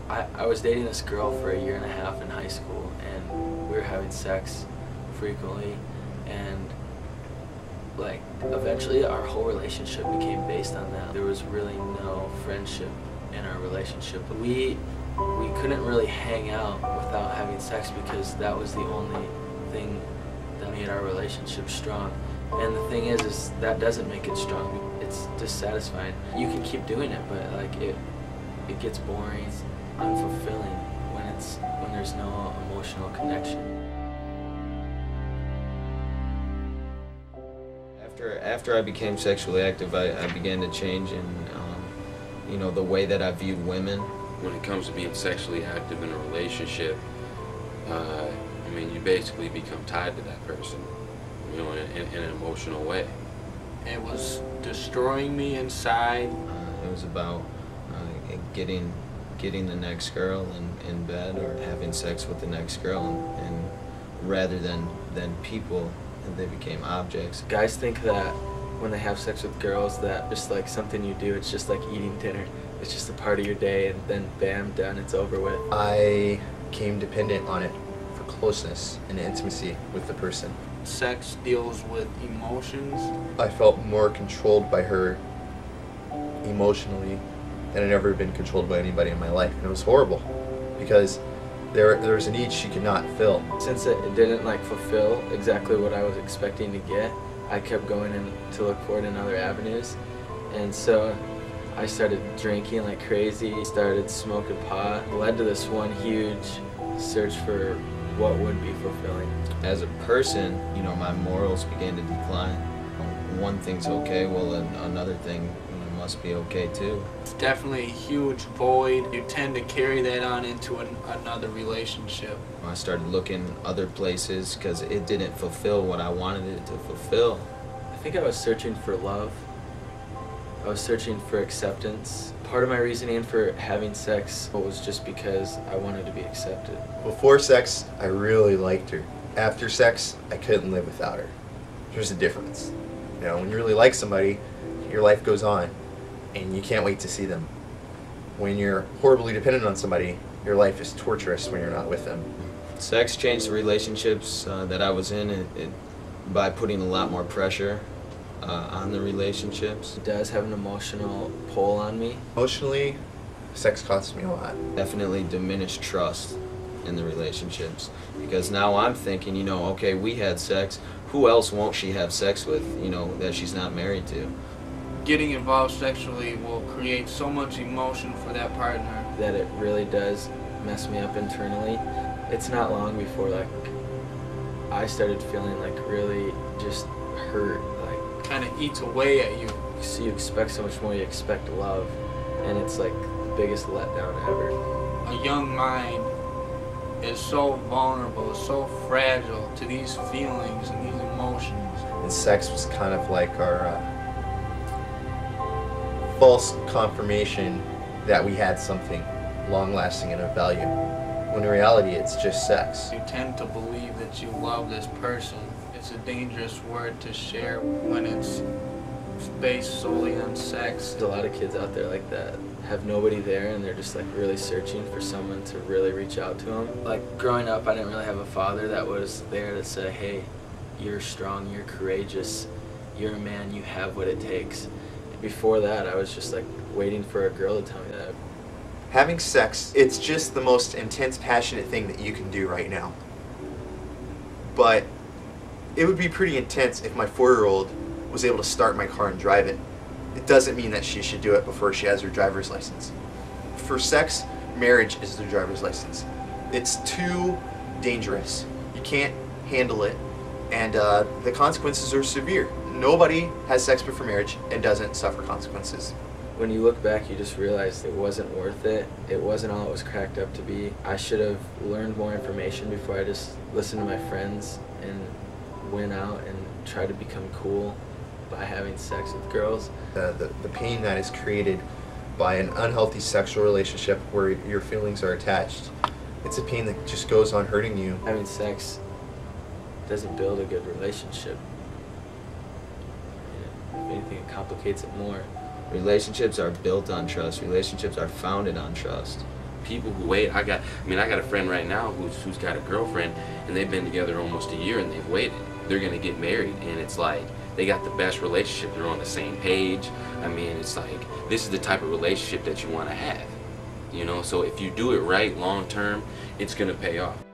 I was dating this girl for a year and a half in high school, and we were having sex frequently, and like eventually our whole relationship became based on that. There was really no friendship in our relationship. We couldn't really hang out without having sex because that was the only thing that made our relationship strong. And the thing is that doesn't make it strong. It's dissatisfying. You can keep doing it, but like it gets boring, it's unfulfilling when there's no emotional connection. After I became sexually active, I began to change in the way that I viewed women. When it comes to being sexually active in a relationship, you basically become tied to that person, in an emotional way. It was destroying me inside. It was about getting the next girl in bed or having sex with the next girl, and rather than people, they became objects. Guys think that when they have sex with girls that just like something you do, it's just like eating dinner. It's just a part of your day, and then bam, done, it's over with. I became dependent on it for closeness and intimacy with the person. Sex deals with emotions. I felt more controlled by her emotionally than I'd ever been controlled by anybody in my life, and it was horrible because there was a need she could not fill. Since it didn't like fulfill exactly what I was expecting to get, I kept going in to look for it in other avenues, and so I started drinking like crazy, started smoking pot. It led to this one huge search for what would be fulfilling. As a person, my morals began to decline. One thing's okay, well, another thing must be okay too. It's definitely a huge void. You tend to carry that on into another relationship. I started looking other places because it didn't fulfill what I wanted it to fulfill. I think I was searching for love. I was searching for acceptance. Part of my reasoning for having sex was just because I wanted to be accepted. Before sex, I really liked her. After sex, I couldn't live without her. There's a difference. When you really like somebody, your life goes on, and you can't wait to see them. When you're horribly dependent on somebody, your life is torturous when you're not with them. Sex changed the relationships that I was in by putting a lot more pressure on the relationships. It does have an emotional pull on me. Emotionally, sex costs me a lot. Definitely diminished trust in the relationships, because now I'm thinking, okay, we had sex, who else won't she have sex with, that she's not married to? Getting involved sexually will create so much emotion for that partner that it really does mess me up internally. It's not long before like I started feeling like really just hurt, like kind of eats away at you. So you expect so much more, you expect love, and it's like the biggest letdown ever. A young mind is so vulnerable, so fragile to these feelings and these emotions. And sex was kind of like our false confirmation that we had something long-lasting and of value, when in reality it's just sex. You tend to believe that you love this person. It's a dangerous word to share when it's based solely on sex. There's a lot of kids out there like that, have nobody there, and they're just like really searching for someone to really reach out to them. Like growing up, I didn't really have a father that was there to say, hey, you're strong, you're courageous, you're a man, you have what it takes. Before that, I was just like waiting for a girl to tell me that. Having sex, it's just the most intense, passionate thing that you can do right now. But it would be pretty intense if my 4-year-old was able to start my car and drive it. It doesn't mean that she should do it before she has her driver's license. For sex, marriage is the driver's license. It's too dangerous. You can't handle it, and the consequences are severe. Nobody has sex before marriage and doesn't suffer consequences. When you look back, you just realize it wasn't worth it. It wasn't all it was cracked up to be. I should have learned more information before I just listened to my friends and went out and tried to become cool by having sex with girls. The pain that is created by an unhealthy sexual relationship where your feelings are attached, it's a pain that just goes on hurting you. Having sex doesn't build a good relationship. If anything, it complicates it more. Relationships are built on trust. Relationships are founded on trust. people who wait. I got a friend right now who's got a girlfriend, and they've been together almost a year, and they've waited. They're gonna get married, and it's like they got the best relationship. They're on the same page. I mean, it's like this is the type of relationship that you want to have, you know. So if you do it right, long term, it's gonna pay off.